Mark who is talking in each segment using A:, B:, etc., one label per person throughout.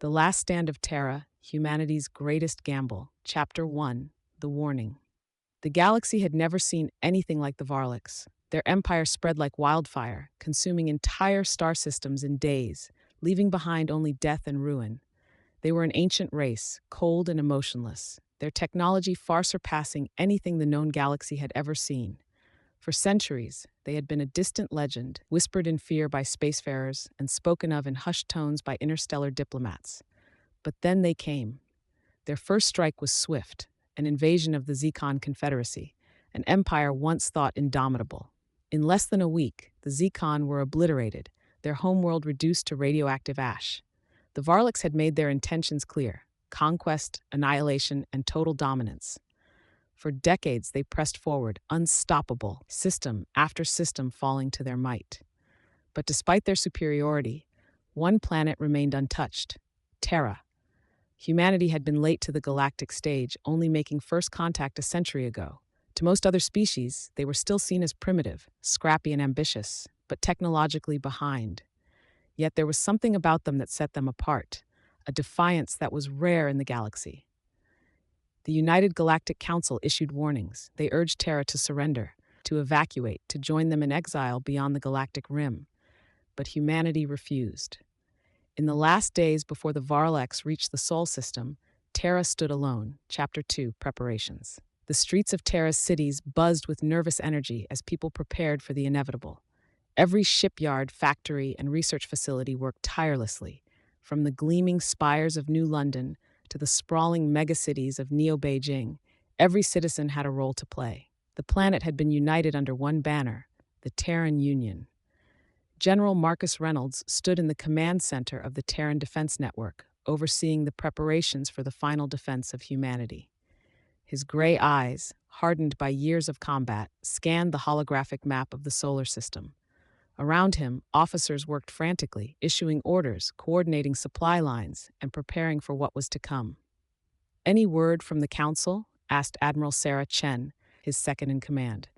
A: The Last Stand of Terra, Humanity's Greatest Gamble, Chapter 1, The Warning. The galaxy had never seen anything like the Varlocks. Their empire spread like wildfire, consuming entire star systems in days, leaving behind only death and ruin. They were an ancient race, cold and emotionless, their technology far surpassing anything the known galaxy had ever seen. For centuries, they had been a distant legend, whispered in fear by spacefarers and spoken of in hushed tones by interstellar diplomats. But then they came. Their first strike was swift, an invasion of the Zekon Confederacy, an empire once thought indomitable. In less than a week, the Zekon were obliterated, their homeworld reduced to radioactive ash. The Varlocks had made their intentions clear: conquest, annihilation, and total dominance. For decades, they pressed forward, unstoppable, system after system falling to their might. But despite their superiority, one planet remained untouched: Terra. Humanity had been late to the galactic stage, only making first contact a century ago. To most other species, they were still seen as primitive, scrappy, and ambitious, but technologically behind. Yet there was something about them that set them apart, a defiance that was rare in the galaxy. The United Galactic Council issued warnings. They urged Terra to surrender, to evacuate, to join them in exile beyond the galactic rim. But humanity refused. In the last days before the Varlocks reached the Sol system, Terra stood alone. Chapter 2, Preparations. The streets of Terra's cities buzzed with nervous energy as people prepared for the inevitable. Every shipyard, factory, and research facility worked tirelessly, from the gleaming spires of New London to the sprawling megacities of Neo-Beijing. Every citizen had a role to play. The planet had been united under one banner, the Terran Union. General Marcus Reynolds stood in the command center of the Terran Defense Network, overseeing the preparations for the final defense of humanity. His gray eyes, hardened by years of combat, scanned the holographic map of the solar system. Around him, officers worked frantically, issuing orders, coordinating supply lines, and preparing for what was to come. "Any word from the Council?" asked Admiral Sarah Chen, his second in command.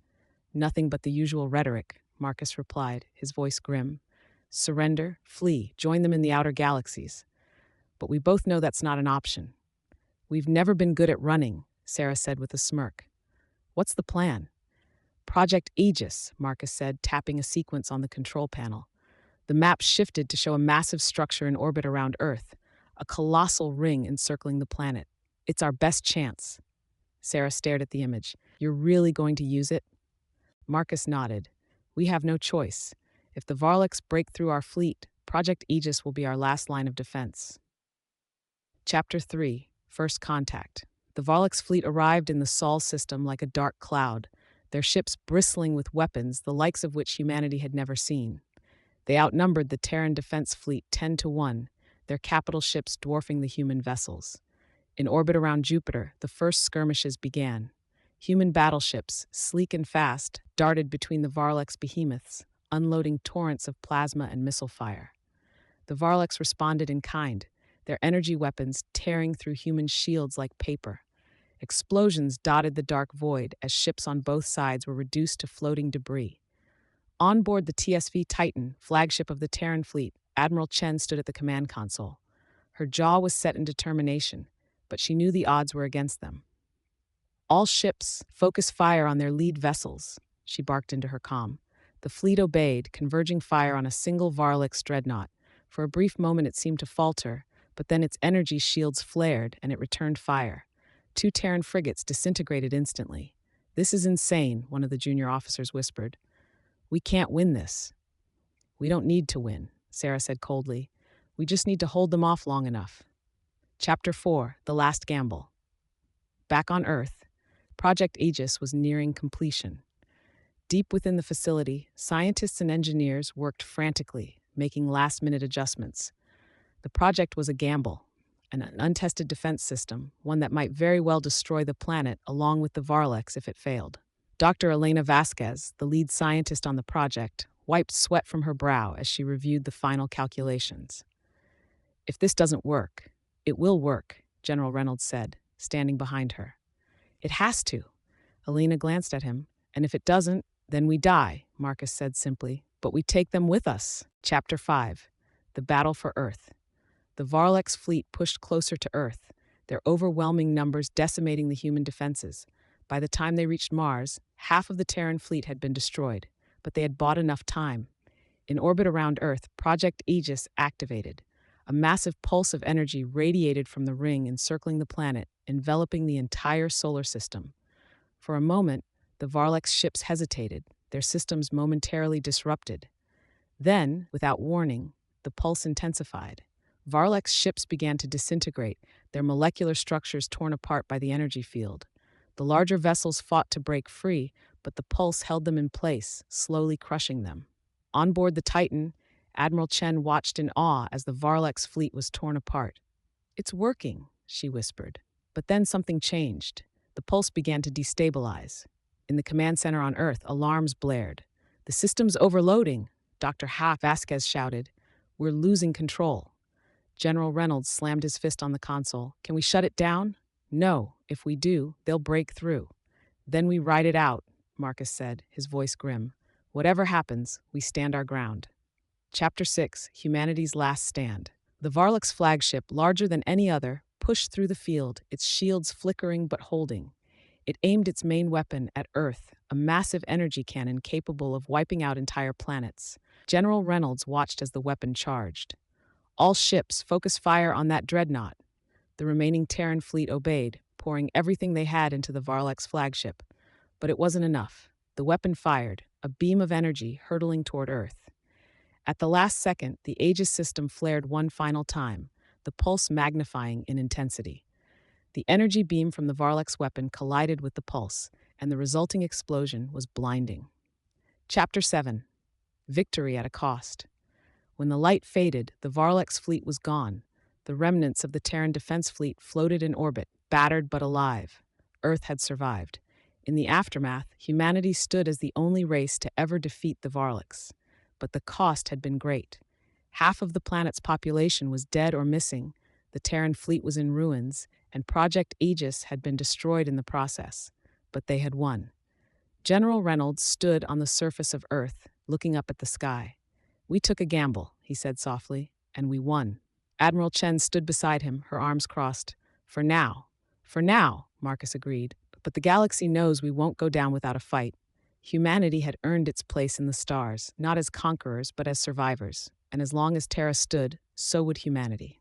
A: "Nothing but the usual rhetoric," Marcus replied, his voice grim. "Surrender, flee, join them in the outer galaxies. But we both know that's not an option." "We've never been good at running," Sarah said with a smirk. "What's the plan?" "Project Aegis," Marcus said, tapping a sequence on the control panel. The map shifted to show a massive structure in orbit around Earth, a colossal ring encircling the planet. "It's our best chance." Sarah stared at the image. "You're really going to use it?" Marcus nodded. "We have no choice. If the Varlocks break through our fleet, Project Aegis will be our last line of defense." Chapter 3, First Contact. The Varlocks' fleet arrived in the Sol system like a dark cloud, their ships bristling with weapons the likes of which humanity had never seen. They outnumbered the Terran defense fleet 10-1, their capital ships dwarfing the human vessels. In orbit around Jupiter, the first skirmishes began. Human battleships, sleek and fast, darted between the Varlocks' behemoths, unloading torrents of plasma and missile fire. The Varlocks responded in kind, their energy weapons tearing through human shields like paper. Explosions dotted the dark void as ships on both sides were reduced to floating debris. On board the TSV Titan, flagship of the Terran fleet, Admiral Chen stood at the command console. Her jaw was set in determination, but she knew the odds were against them. "All ships, focus fire on their lead vessels," she barked into her comm. The fleet obeyed, converging fire on a single Varlocks dreadnought. For a brief moment it seemed to falter, but then its energy shields flared and it returned fire. 2 Terran frigates disintegrated instantly. "This is insane," one of the junior officers whispered. "We can't win this." "We don't need to win," Sarah said coldly. "We just need to hold them off long enough." Chapter 4, The Last Gamble. Back on Earth, Project Aegis was nearing completion. Deep within the facility, scientists and engineers worked frantically, making last-minute adjustments. The project was a gamble, an untested defense system, one that might very well destroy the planet along with the Varlocks if it failed. Dr. Elena Vasquez, the lead scientist on the project, wiped sweat from her brow as she reviewed the final calculations. "If this doesn't work, it will work," General Reynolds said, standing behind her. "It has to." Elena glanced at him. "And if it doesn't, then we die," Marcus said simply. "But we take them with us." Chapter 5, The Battle for Earth. the Varlex fleet pushed closer to Earth, their overwhelming numbers decimating the human defenses. By the time they reached Mars, half of the Terran fleet had been destroyed, but they had bought enough time. In orbit around Earth, Project Aegis activated. A massive pulse of energy radiated from the ring encircling the planet, enveloping the entire solar system. For a moment, the Varlex ships hesitated, their systems momentarily disrupted. Then, without warning, the pulse intensified. Varlex ships began to disintegrate, their molecular structures torn apart by the energy field. The larger vessels fought to break free, but the pulse held them in place, slowly crushing them. On board the Titan, Admiral Chen watched in awe as the Varlex fleet was torn apart. "It's working," she whispered. But then something changed. The pulse began to destabilize. In the command center on Earth, alarms blared. "The system's overloading," Dr. Vasquez shouted. "We're losing control." General Reynolds slammed his fist on the console. "Can we shut it down?" "No. If we do, they'll break through." "Then we ride it out," Marcus said, his voice grim. "Whatever happens, we stand our ground." Chapter 6, Humanity's Last Stand. The Varlex flagship, larger than any other, pushed through the field, its shields flickering but holding. It aimed its main weapon at Earth, a massive energy cannon capable of wiping out entire planets. General Reynolds watched as the weapon charged. "All ships, focus fire on that dreadnought." The remaining Terran fleet obeyed, pouring everything they had into the Varlex flagship. But it wasn't enough. The weapon fired, a beam of energy hurtling toward Earth. At the last second, the Aegis system flared one final time, the pulse magnifying in intensity. The energy beam from the Varlex weapon collided with the pulse, and the resulting explosion was blinding. Chapter 7. Victory at a Cost. When the light faded, the Varlex fleet was gone. The remnants of the Terran defense fleet floated in orbit, battered but alive. Earth had survived. In the aftermath, humanity stood as the only race to ever defeat the Varlex. But the cost had been great. Half of the planet's population was dead or missing, the Terran fleet was in ruins, and Project Aegis had been destroyed in the process. But they had won. General Reynolds stood on the surface of Earth, looking up at the sky. "We took a gamble," he said softly, "and we won." Admiral Chen stood beside him, her arms crossed. "For now." "For now," Marcus agreed. "But the galaxy knows we won't go down without a fight." Humanity had earned its place in the stars, not as conquerors, but as survivors. And as long as Terra stood, so would humanity.